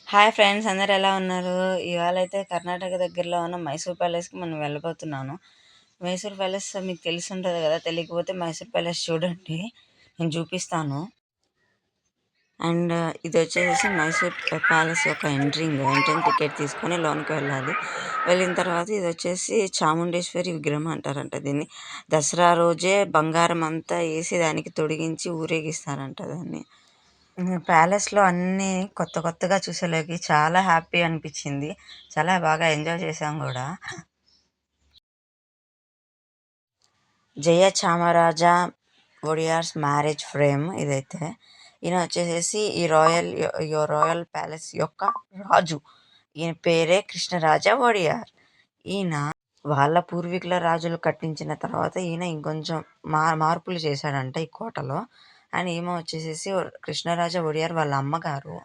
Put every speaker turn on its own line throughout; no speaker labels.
Hi friends, అందరు ఎలా ఉన్నారు? ఇవాళైతే కర్ణాటక దగ్గరలో ఉన్న మైసూర్ ప్యాలెస్కి మనం వెళ్ళబోతున్నాను. మైసూర్ ప్యాలెస్ మీకు తెలిసి ఉంటుంది కదా, తెలియకపోతే మైసూర్ ప్యాలెస్ చూడండి, నేను చూపిస్తాను. అండ్ ఇది వచ్చేసి మైసూర్ ప్యాలెస్ యొక్క ఎంట్రన్స్ టికెట్ తీసుకొని లోనికి వెళ్ళాలి. వెళ్ళిన తర్వాత ఇది వచ్చేసి చాముండేశ్వరి విగ్రహం అంటారంట. దీన్ని దసరా రోజే బంగారం అంతా వేసి దానికి తొడిగించి ఊరేగిస్తారంట దాన్ని. ప్యాలెస్లో అన్నీ కొత్త కొత్తగా చూసేలోకి చాలా హ్యాపీ అనిపించింది. చాలా బాగా ఎంజాయ్ చేసాం కూడా. జయ చామరాజా ఒడియార్స్ మ్యారేజ్ ఫ్రేమ్ ఇదైతే. ఈయన వచ్చేసేసి ఈ రాయల్ ప్యాలెస్ యొక్క రాజు. ఈయన పేరే కృష్ణరాజా ఒడియార్. ఈయన వాళ్ళ పూర్వీకుల రాజులు కట్టించిన తర్వాత ఈయన ఇంకొంచెం మార్పులు చేశాడంట ఈ కోటలో. అండ్ ఈమె వచ్చేసేసి కృష్ణరాజా ఒడియార్ వాళ్ళ అమ్మగారు.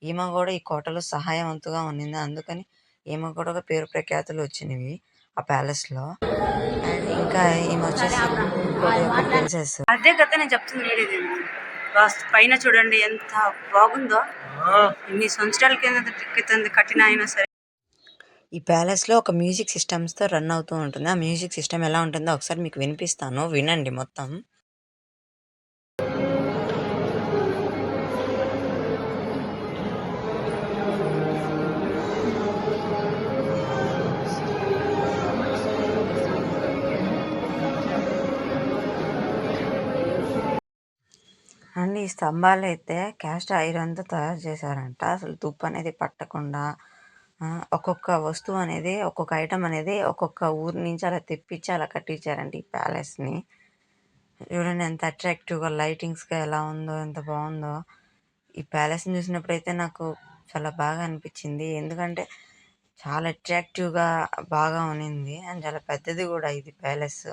ఈమె కూడా ఈ కోటలో సహాయవంతుగా ఉన్నింది. అందుకని ఈమె కూడా ఒక పేరు ప్రఖ్యాతులు వచ్చినవి ఆ ప్యాలెస్లో. అండ్ ఇంకా ఈమె వచ్చేసి ప్రిన్సెస్. అదే కదా నేను చెప్తుంది. పైన చూడండి ఎంత బాగుందో. ఇన్ని సంవత్సరాల కింద కట్టిన అయినా సరే. ఈ ప్యాలెస్లో ఒక మ్యూజిక్ సిస్టమ్స్తో రన్ అవుతూ ఉంటుంది. ఆ మ్యూజిక్ సిస్టమ్ ఎలా ఉంటుందో ఒకసారి మీకు వినిపిస్తాను, వినండి మొత్తం. అండ్ ఈ స్తంభాలు అయితే క్యాస్ట్ ఐరన్తో తయారు చేశారంట. అసలు తుప్పు అనేది పట్టకుండా ఒక్కొక్క వస్తువు అనేది, ఒక్కొక్క ఐటమ్ అనేది ఒక్కొక్క ఊరి నుంచి అలా తెప్పించి అలా కట్టించారంట ఈ ప్యాలెస్ని. చూడండి ఎంత అట్రాక్టివ్గా లైటింగ్స్గా ఎలా ఉందో, ఎంత బాగుందో. ఈ ప్యాలెస్ని చూసినప్పుడైతే నాకు చాలా బాగా అనిపించింది. ఎందుకంటే చాలా అట్రాక్టివ్గా బాగా ఉన్నింది. అండ్ చాలా పెద్దది కూడా ఇది ప్యాలెస్.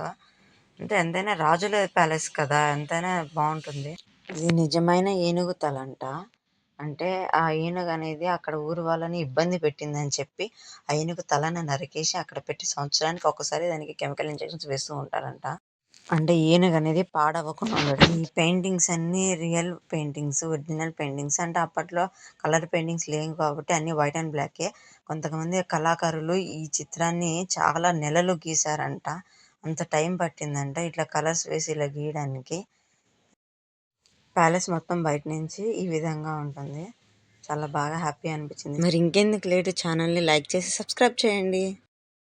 అంటే ఎంతైనా రాజుల ప్యాలెస్ కదా, ఎంతైనా బాగుంటుంది. ఇది నిజమైన ఏనుగు తలంట. అంటే ఆ ఏనుగు అనేది అక్కడ ఊరు వాళ్ళని ఇబ్బంది పెట్టిందని చెప్పి ఆ ఏనుగు తలను నరికేసి అక్కడ పెట్టి సంవత్సరానికి ఒకసారి దానికి కెమికల్ ఇంజెక్షన్స్ వేస్తూ ఉంటారంట. అంటే ఏనుగు అనేది పాడవకుండా ఉండడం. ఈ పెయింటింగ్స్ అన్నీ రియల్ పెయింటింగ్స్, ఒరిజినల్ పెయింటింగ్స్. అంటే అప్పట్లో కలర్ పెయింటింగ్స్ లేవు కాబట్టి అన్నీ వైట్ అండ్ బ్లాకే. కొంతమంది కళాకారులు ఈ చిత్రాన్ని చాలా నెలలు గీశారంట. అంత టైం పట్టిందంట ఇట్లా కలర్స్ వేసి ఇలా గీయడానికి. ప్యాలెస్ మొత్తం బయట నుంచి ఈ విధంగా ఉంటుంది. చాలా బాగా హ్యాపీ అనిపించింది. మరి ఇంకెందుకు లేటు, ఛానల్ని లైక్ చేసి సబ్స్క్రైబ్ చేయండి.